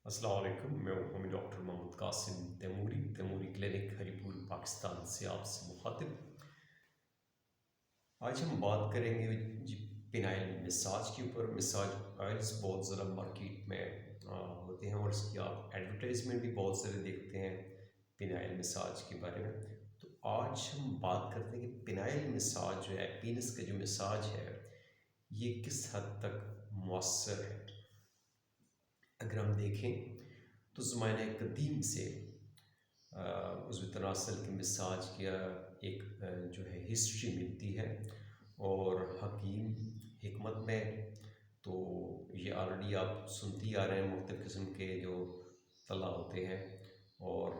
अस्सलाम वालेकुम। मैं डॉक्टर मोहम्मद कासिम तैमूरी तैमूरी क्लिनिक हरीपुर पाकिस्तान से आपसे मुखातिब। आज हम बात करेंगे जी पिनाइल मसाज के ऊपर। मसाज ऑयल्स बहुत ज़्यादा मार्केट में होते हैं और इसकी आप एडवर्टाइजमेंट भी बहुत सारे देखते हैं पिनाइल मसाज के बारे में। तो आज हम बात करते हैं कि पिनाइल मसाज जो है, पीनस का जो मसाज है, ये किस हद तक मौसर है। अगर हम देखें तो ज़माने कदीम से उज़्व तनासल की मिसाज का एक जो है हिस्ट्री मिलती है। और हकीम हिकमत में तो ये ऑलरेडी आप सुनते ही आ रहे हैं, मुख्तलिफ़ किस्म के जो तला होते हैं। और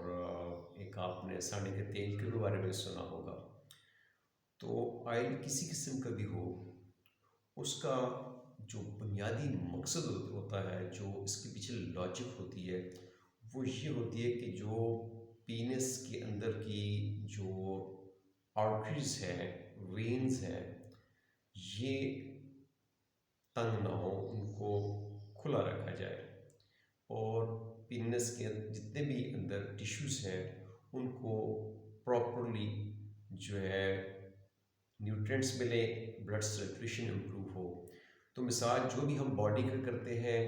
एक आपने सांडे के तेल के बारे में सुना होगा। तो ऑयल किसी किस्म का भी हो, उसका जो बुनियादी मकसद होता है, जो इसके पीछे लॉजिक होती है, वो ये होती है कि जो पीनस के अंदर की जो आर्टरीज हैं, वेन्स हैं, ये तंग ना हो, उनको खुला रखा जाए। और पीनस के जितने भी अंदर टिश्यूज़ हैं, उनको प्रॉपरली जो है न्यूट्रिएंट्स मिले, ब्लड सर्कुलेशन इम्प्रूव हो। तो मिसाज जो भी हम बॉडी का करते हैं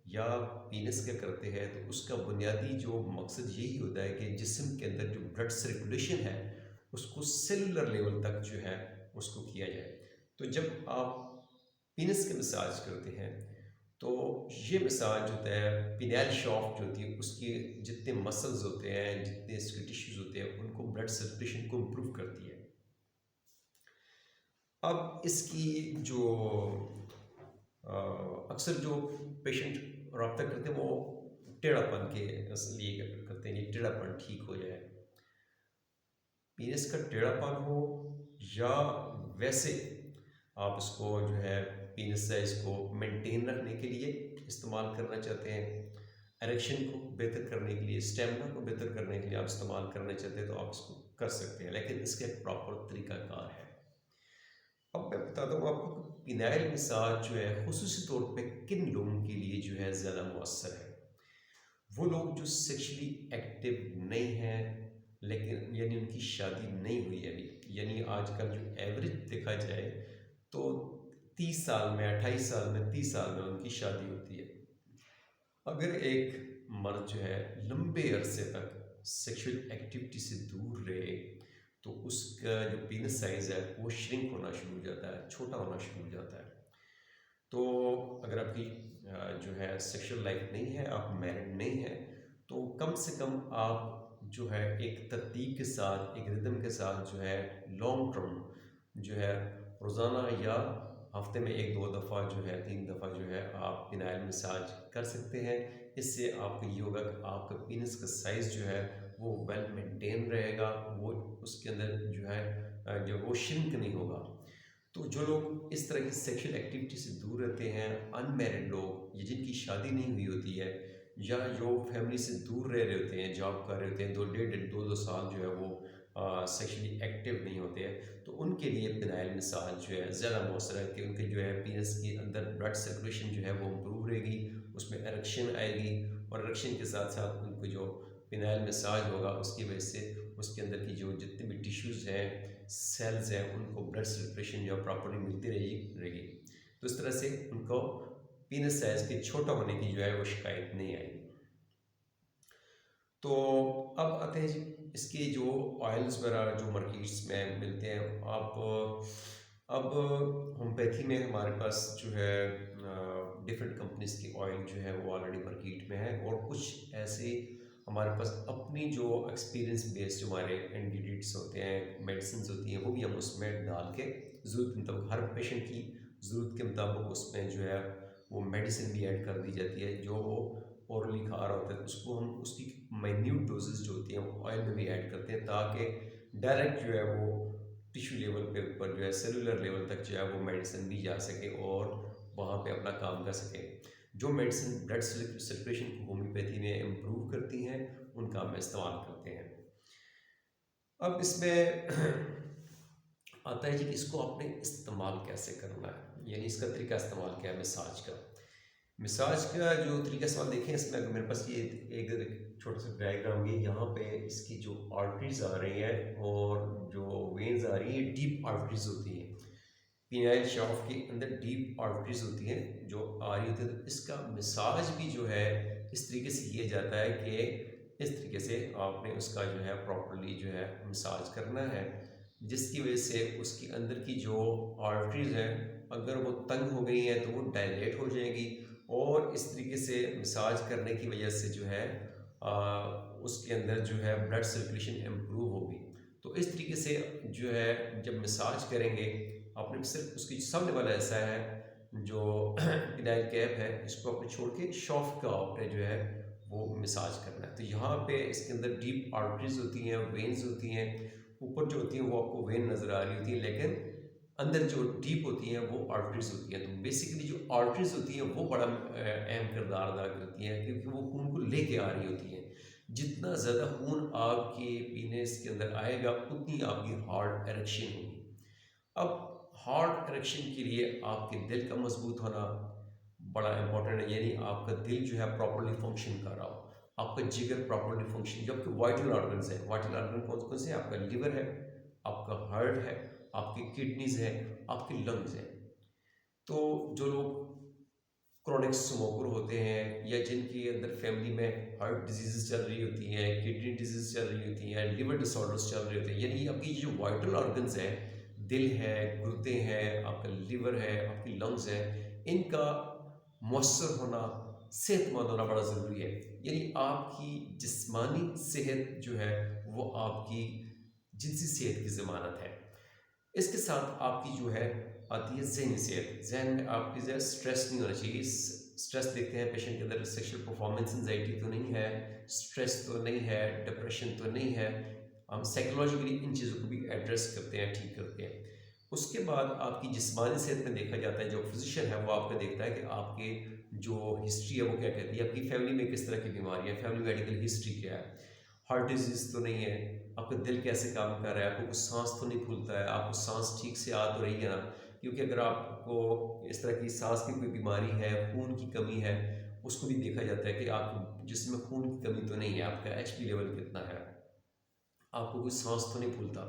या पीनस का करते हैं, तो उसका बुनियादी जो मकसद यही होता है कि जिस्म के अंदर जो ब्लड सर्कुलेशन है, उसको सेलुलर लेवल तक जो है उसको किया जाए। तो जब आप पीनस का मसाज करते हैं, तो ये मसाज होता है, पिनाइल शाफ्ट जो होती है, उसके जितने मसल्स होते हैं, जितने इसके टिश्यूज़ होते हैं, उनको ब्लड सर्कुलेशन को इम्प्रूव करती है। अब इसकी जो अक्सर जो पेशेंट रब्ता करते हैं, वो टेढ़ापन के लिए करते हैं, ये टेढ़ापन ठीक हो जाए। पीनस का टेढ़ापन हो या वैसे आप इसको जो है पीनस साइज को मेंटेन रखने के लिए इस्तेमाल करना चाहते हैं, एरेक्शन को बेहतर करने के लिए, स्टेमिना को बेहतर करने के लिए आप इस्तेमाल करना चाहते हैं, तो आप इसको कर सकते हैं, लेकिन इसका एक प्रॉपर तरीकाकार है। अब मैं बताता हूँ आपको कि पिनाइल मसाज जो है खुसूसी तौर पे किन लोगों के लिए जो है ज़्यादा मौसर है। वो लोग जो सेक्सुअली एक्टिव नहीं हैं, लेकिन यानी उनकी शादी नहीं हुई है अभी, यानी आजकल जो एवरेज देखा जाए तो 30 साल में, 28 साल में, 30 साल में उनकी शादी होती है। अगर एक मर्द जो है लंबे अरसे तक सेक्सुअल एक्टिविटी से दूर रहे, तो उसका जो पीनस साइज़ है वो श्रिंक होना शुरू हो जाता है, छोटा होना शुरू हो जाता है। तो अगर आपकी जो है सेक्सुअल लाइफ नहीं है, आप मैरिड नहीं हैं, तो कम से कम आप जो है एक तरतीब के साथ, एक रिदम के साथ जो है लॉन्ग टर्म जो है रोज़ाना या हफ्ते में 1-2 दफ़ा जो है, 3 दफ़ा जो है आप पिनाइल मसाज कर सकते हैं। इससे आपको ये होगा कि आपका पीनस का साइज़ जो है वो वेल मेंटेन रहेगा, वो उसके अंदर जो है जो वो श्रिंक नहीं होगा। तो जो लोग इस तरह की सेक्सुअल एक्टिविटी से दूर रहते हैं, अनमैरिड लोग या जिनकी शादी नहीं हुई होती है, या जो फैमिली से दूर रह रहे होते हैं, जॉब कर रहे होते हैं, 2 डेढ़ 2 2 साल जो है वो सेक्सुअली एक्टिव नहीं होते हैं, तो उनके लिए पिनाइल मसाज जो है ज़्यादा मौसर है कि उनके जो है पीनस के अंदर ब्लड सर्कुलेशन जो है वो इम्प्रूव रहेगी, उसमें एरेक्शन आएगी। और एरेक्शन के साथ साथ उनको जो पिनाइल मसाज होगा, उसकी वजह से उसके अंदर की जो जितने भी टिश्यूज़ हैं, सेल्स हैं, उनको ब्लड सर्कुलेशन जो प्रॉपर्ली मिलती रहेगी। तो इस तरह से उनको पीनस साइज़ के छोटा होने की जो है वो शिकायत नहीं आएगी। तो अब आते हैं जी इसके जो ऑयल्स वगैरह जो मार्केट्स में मिलते हैं। अब होम्योपैथी में हमारे पास जो है डिफरेंट कंपनीज की ऑयल जो है वो ऑलरेडी मार्केट में है, और कुछ ऐसे हमारे पास अपनी जो एक्सपीरियंस बेस्ड जो हमारे इंग्रेडिएंट्स होते हैं, मेडिसिन होती हैं, वो भी हम उसमें डाल के ज़रूरत के मुताबिक, हर पेशेंट की ज़रूरत के मुताबिक उसमें जो है वो मेडिसिन भी ऐड कर दी जाती है। जो वो ओरली खा रहा होता है, उसको हम उसकी माइन्यूट डोजेस जो होती हैं वो ऑयल में भी ऐड करते हैं, ताकि डायरेक्ट जो है वो टिश्यू लेवल पे ऊपर जो है सेलुलर लेवल तक जो है वो मेडिसिन भी जा सके और वहाँ पे अपना काम कर सके। जो मेडिसिन ब्लड सर्कुलेशन को होम्योपैथी में इम्प्रूव करती हैं, उनका हम इस्तेमाल करते हैं। अब इसमें आता है जी कि इसको आपने इस्तेमाल कैसे करना है, यानी इसका तरीका इस्तेमाल क्या है मसाज का। मसाज का जो तरीका सवाल देखें, इसमें अगर मेरे पास ये एक छोटा सा डायग्राम है, यहाँ पे इसकी जो आर्टरीज आ रही हैं और जो वेन्स आ रही हैं, डीप आर्टरीज होती हैं। पीनाइल शाफ्ट के अंदर डीप आर्टरीज होती हैं जो आ रही होती है। तो इसका मसाज भी जो है इस तरीके से किया जाता है कि इस तरीके से आपने उसका जो है प्रॉपरली जो है मसाज करना है, जिसकी वजह से उसके अंदर की जो आर्टरीज हैं, अगर वो तंग हो गई हैं तो वो डायलेट हो जाएगी, और इस तरीके से मसाज करने की वजह से जो है उसके अंदर जो है ब्लड सर्कुलेशन इम्प्रूव होगी। तो इस तरीके से जो है जब मसाज करेंगे, आपने सिर्फ उसकी सामने वाला ऐसा है जो पिनाइल कैप है, इसको आपने छोड़ के शॉफ्ट का आपने जो है वो मसाज करना है। तो यहाँ पे इसके अंदर डीप आर्टरीज होती हैं, वेन्स होती हैं, ऊपर जो होती हैं वो आपको वेन नज़र आ रही होती है, लेकिन अंदर जो डीप होती हैं वो आर्टरीज होती हैं। तो बेसिकली जो आर्टरीज होती हैं वो बड़ा अहम किरदार अदा करती हैं, क्योंकि वो खून को लेके आ रही होती हैं। जितना ज़्यादा खून आपके पीनेस के अंदर आएगा, उतनी आपकी हार्ट इरेक्शन होगी। अब हार्ट इरेक्शन के लिए आपके दिल का मजबूत होना बड़ा इंपॉर्टेंट है, यानी आपका दिल जो है प्रॉपरली फंक्शन कर रहा हो, आपका जिगर प्रॉपरली फंक्शन, जो आपके वाइटल ऑर्गन्स हैं, वाइटल ऑर्गन कौन कौन से हैं? आपका लिवर है, आपका हार्ट है, आपकी किडनीज है, आपके लंग्स हैं। तो जो लोग क्रोनिक स्मोकर होते हैं, या जिनके अंदर फैमिली में हार्ट डिजीज़ चल रही होती हैं, किडनी डिजीज़ चल रही होती हैं, लिवर डिसऑर्डर्स चल रहे होते हैं, यानी आपकी जो वाइटल ऑर्गन्स हैं, दिल है, गुर्दे हैं, आपका लिवर है, आपकी लंग्स है, इनका मौसर होना, सेहतमंद होना बड़ा ज़रूरी है। यानी आपकी जिस्मानी सेहत जो है वो आपकी जिनसी सेहत की ज़मानत है। इसके साथ आपकी जो है आती है ज़हनी सेहत। ज़हन में आपकी जो है स्ट्रेस नहीं होना चाहिए। स्ट्रेस देखते हैं पेशेंट के अंदर, सेक्शुअल परफॉर्मेंस एंजाइटी तो नहीं है, स्ट्रेस तो नहीं है, डिप्रेशन तो नहीं है। हम साइकोलॉजिकली इन चीज़ों को भी एड्रेस करते हैं, ठीक करते हैं। उसके बाद आपकी जिस्मानी सेहत में देखा जाता है, जो फिजिशियन है वो आपका देखता है कि आपके जो हिस्ट्री है वो क्या कहती है, आपकी फैमिली में किस तरह की बीमारी है, फैमिली मेडिकल हिस्ट्री क्या है, हार्ट डिजीज़ तो नहीं है, आपका दिल कैसे काम कर रहा है, आपको कुछ सांस तो नहीं फूलता है, आपको सांस ठीक से आ तो रही है ना। क्योंकि अगर आपको इस तरह की सांस की कोई बीमारी है, खून की कमी है, उसको भी देखा जाता है कि आप जिसमें खून की कमी तो नहीं है, आपका एचपी लेवल कितना है, आपको कोई सांस तो नहीं फूलता।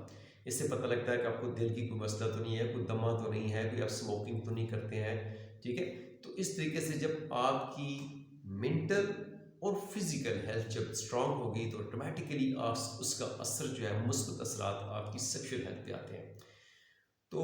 इससे पता लगता है कि आपको दिल की कोई मसला तो नहीं है, कोई दमा तो नहीं है, कोई आप स्मोकिंग तो नहीं करते हैं, ठीक है। तो इस तरीके से जब आपकी मेंटल और फिजिकल हेल्थ जब स्ट्रांग होगी, तो ऑटोमेटिकली उसका असर जो है, मुस्बत असरात आपकी सेक्शुअल हेल्थ पे आते हैं। तो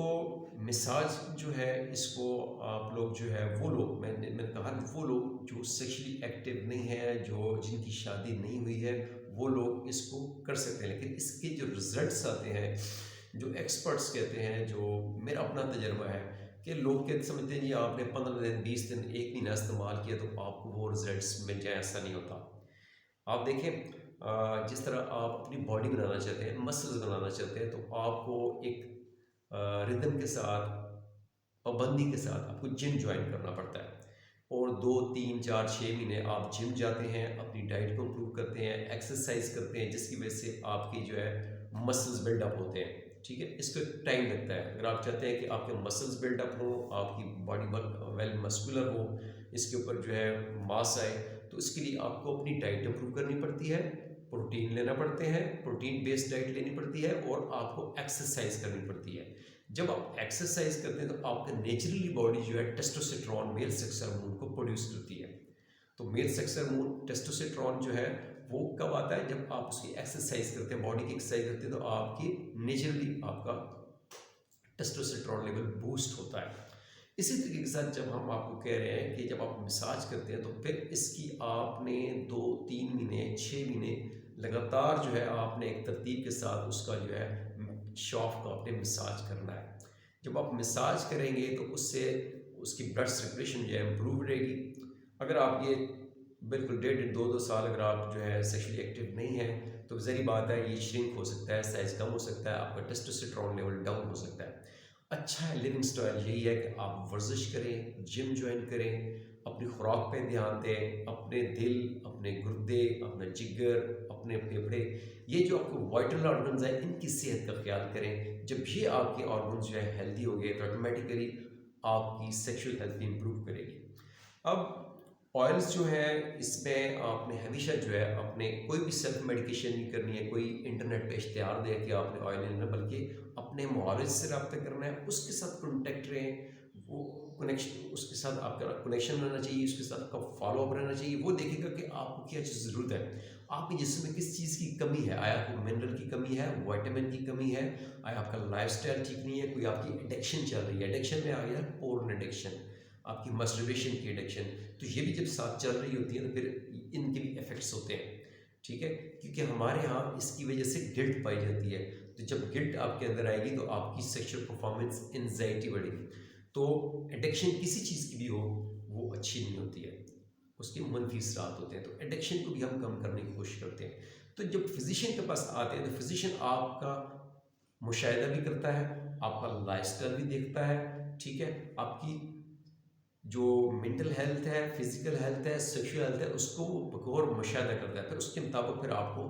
मिसाज जो है, इसको आप लोग जो है, वो लोग मैंने कहा कि वो लोग जो सेक्सुअली एक्टिव नहीं है, जो जिनकी शादी नहीं हुई है, वो लोग इसको कर सकते हैं। लेकिन इसके जो रिजल्ट्स आते हैं, जो एक्सपर्ट्स कहते हैं, जो मेरा अपना तजर्बा है, कि लोग कहते समझते हैं जी आपने 15 दिन 20 दिन 1 महीना इस्तेमाल किया तो आपको वो रिजल्ट्स मिल जाए, ऐसा नहीं होता। आप देखें, जिस तरह आप अपनी बॉडी बनाना चाहते हैं, मसल्स बनाना चाहते हैं, तो आपको एक रिदम के साथ, पाबंदी के साथ आपको जिम ज्वाइन करना पड़ता है। और 2 3 4 6 महीने आप जिम जाते हैं, अपनी डाइट को इम्प्रूव करते हैं, एक्सरसाइज करते हैं, जिसकी वजह से आपकी जो है मसल्स बिल्डअप होते हैं, ठीक है। इसको एक टाइम लगता है। अगर आप चाहते हैं कि आपके मसल्स बिल्डअप हो, आपकी बॉडी वेल मस्कुलर हो, इसके ऊपर जो है मास आए, तो इसके लिए आपको अपनी डाइट इम्प्रूव करनी पड़ती है, प्रोटीन लेना पड़ते हैं, प्रोटीन बेस्ड डाइट लेनी पड़ती है, और आपको एक्सरसाइज करनी पड़ती है। जब आप एक्सरसाइज करते हैं तो आपका नेचुरली बॉडी जो है टेस्टोस्टेरोन, मेल सेक्स हार्मोन को प्रोड्यूस करती है। तो मेल सेक्स हार्मोन टेस्टोस्टेरोन जो है वो कब आता है? जब आप उसकी एक्सरसाइज करते हैं, बॉडी की एक्सरसाइज करते हैं, तो आपकी नेचुरली आपका टेस्टोस्टेरोन लेवल बूस्ट होता है। इसी तरीके के साथ जब हम आपको कह रहे हैं कि जब आप मसाज करते हैं, तो फिर इसकी आपने 2 3 महीने 6 महीने लगातार जो है आपने एक तरतीब के साथ उसका जो है शाफ्ट का आपने मसाज करना है। जब आप मसाज करेंगे तो उससे उसकी ब्लड सर्कुलेशन जो है इम्प्रूव रहेगी। अगर आप ये बिल्कुल 1.5 2 2 साल अगर आप जो है सेक्सुअली एक्टिव नहीं है, तो ज़ाहिर बात है ये श्रिंक हो सकता है, साइज़ कम हो सकता है, आपका टेस्टोस्टेरोन लेवल डाउन हो सकता है। अच्छा लिविंग स्टाइल यही है कि आप वर्जिश करें, जिम ज्वाइन करें, अपनी खुराक पे ध्यान दें, अपने दिल, अपने गुर्दे, अपना जिगर, अपने फेफड़े, ये जो आपको वाइटल ऑर्गन्स हैं, इनकी सेहत का ख्याल करें। जब ये आपके ऑर्गन्स जो है हेल्दी हो गए, तो ऑटोमेटिकली आपकी सेक्सुअल हेल्थ भी इम्प्रूव करेगी। अब ऑयल्स जो है इसमें आपने हमेशा जो है अपने कोई भी सेल्फ मेडिकेशन नहीं करनी है, कोई इंटरनेट पे इश्तिहार दे कि आपने ऑयल लेना, बल्कि अपने मुआलिज से रब्ता करना है, उसके साथ कॉन्टेक्ट रहें, वो कनेक्शन उसके साथ आपका कनेक्शन रहना चाहिए, उसके साथ आपका फॉलोअप रहना चाहिए। वो देखेगा कि आपको क्या चीज़ ज़रूरत है, आपके जिस्म में किस चीज़ की कमी है, आया आपको मिनरल की कमी है, वाइटामिन की कमी है, आया आपका लाइफस्टाइल ठीक नहीं है, कोई आपकी एडिक्शन चल रही है, एडिक्शन में आ गया पोर्न एडिक्शन, आपकी मस्टरबेशन की एडिक्शन, तो ये भी जब साथ चल रही होती है तो फिर इनके भी इफ़ेक्ट्स होते हैं। ठीक है, क्योंकि हमारे यहाँ इसकी वजह से गिल्ट पाई जाती है, तो जब गिल्ट आपके अंदर आएगी तो आपकी सेक्सुअल परफॉर्मेंस एंजाइटी बढ़ेगी। तो एडिक्शन किसी चीज़ की भी हो वो अच्छी नहीं होती है, उसके मनफी असरात होते हैं, तो एडिक्शन को भी हम कम करने की कोशिश करते हैं। तो जब फिजिशियन के पास आते हैं तो फिजिशियन आपका मुशाहिदा भी करता है, आपका लाइफस्टाइल भी देखता है, ठीक है, आपकी जो मेंटल हेल्थ है, फिजिकल हेल्थ है, सेक्सुअल हेल्थ है, उसको वो बगौर मुशाहिदा करता है, फिर उसके मुताबिक फिर आपको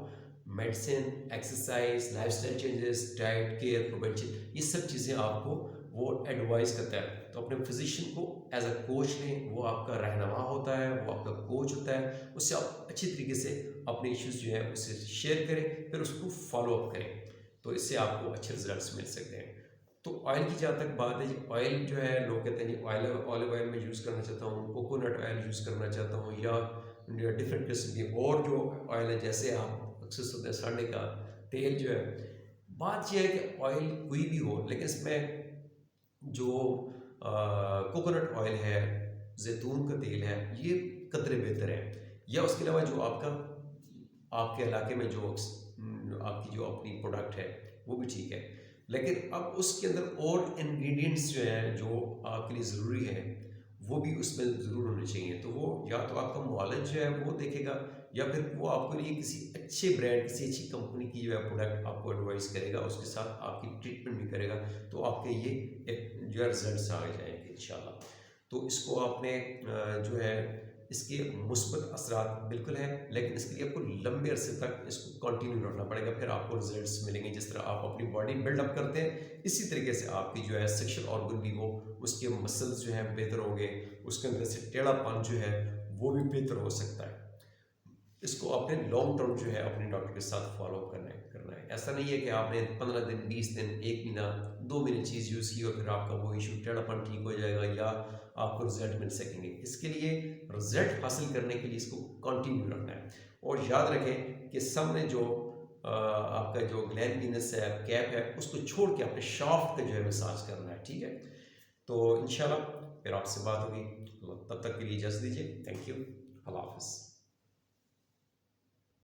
medicine, exercise, lifestyle changes, diet care, prevention, ये सब चीज़ें आपको वो एडवाइस करता है। तो अपने फिजिशियन को एज अ कोच लें, वो आपका रहनुमा होता है, वो आपका कोच होता है, उससे आप अच्छी तरीके से अपने इश्यूज़ जो है उससे शेयर करें, फिर उसको फॉलो अप करें, तो इससे आपको अच्छे रिजल्ट्स मिल सकते हैं। तो ऑयल की जहाँ तक बात है जी, ऑयल जो है लोग कहते हैं जी ऑयल, ऑलिव ऑयल में यूज़ करना चाहता हूँ, कोकोनट ऑयल यूज़ करना चाहता हूँ, या डिफरेंट किस्म की और जो ऑयल है, जैसे आप अक्सर सुनते हैं सरने का तेल जो है। बात यह है कि ऑयल कोई भी हो, लेकिन इसमें जो कोकोनट ऑयल है, जैतून का तेल है, ये कतरे बेहतर है, या उसके अलावा जो आपका आपके इलाके में जो आपकी जो अपनी प्रोडक्ट है वो भी ठीक है, लेकिन अब उसके अंदर और इंग्रेडिएंट्स जो हैं जो आपके लिए ज़रूरी है वो भी उसमें ज़रूर होने चाहिए। तो वो या तो आपका मुआलिज जो है वो देखेगा, या फिर वो आपके लिए किसी अच्छे ब्रांड, किसी अच्छी कंपनी की जो है प्रोडक्ट आपको एडवाइस करेगा, उसके साथ आपकी ट्रीटमेंट भी करेगा, तो आपके ये जो है रिजल्ट आ जाएंगे इंशाल्लाह। तो इसको आपने जो है इसके मुस्बत असरात बिल्कुल हैं, लेकिन इसके लिए आपको लंबे अरसे तक इसको कंटिन्यू रखना पड़ेगा, फिर आपको रिजल्ट्स मिलेंगे। जिस तरह आप अपनी बॉडी बिल्डअप करते हैं, इसी तरीके से आपकी जो है सेक्शुअल ऑर्गन भी वो, उसके मसल्स जो हैं बेहतर होंगे, उसके अंदर से टेढ़ापन जो है वो भी बेहतर हो सकता है। इसको आपने लॉन्ग टर्म जो है अपने डॉक्टर के साथ फॉलो करना है। ऐसा नहीं है कि आपने 15 दिन, 20 दिन, 1 महीना, 2 महीने चीज़ यूज़ की और फिर आपका वो इशू टेढ़ापन ठीक हो जाएगा या आपको रिजल्ट मिल सकेंगे। इसके लिए रिजल्ट हासिल करने के लिए इसको कंटिन्यू रखना है, और याद रखें कि सामने जो आपका जो ग्लैंडलीनेस है, कैप है, उसको छोड़ के अपने शाफ्ट का जो है मसाज करना है। ठीक है, तो इंशाल्लाह फिर आपसे बात होगी, तब तक के लिए इजाज़त दीजिए। थैंक यू, अल्लाह हाफ़िज़।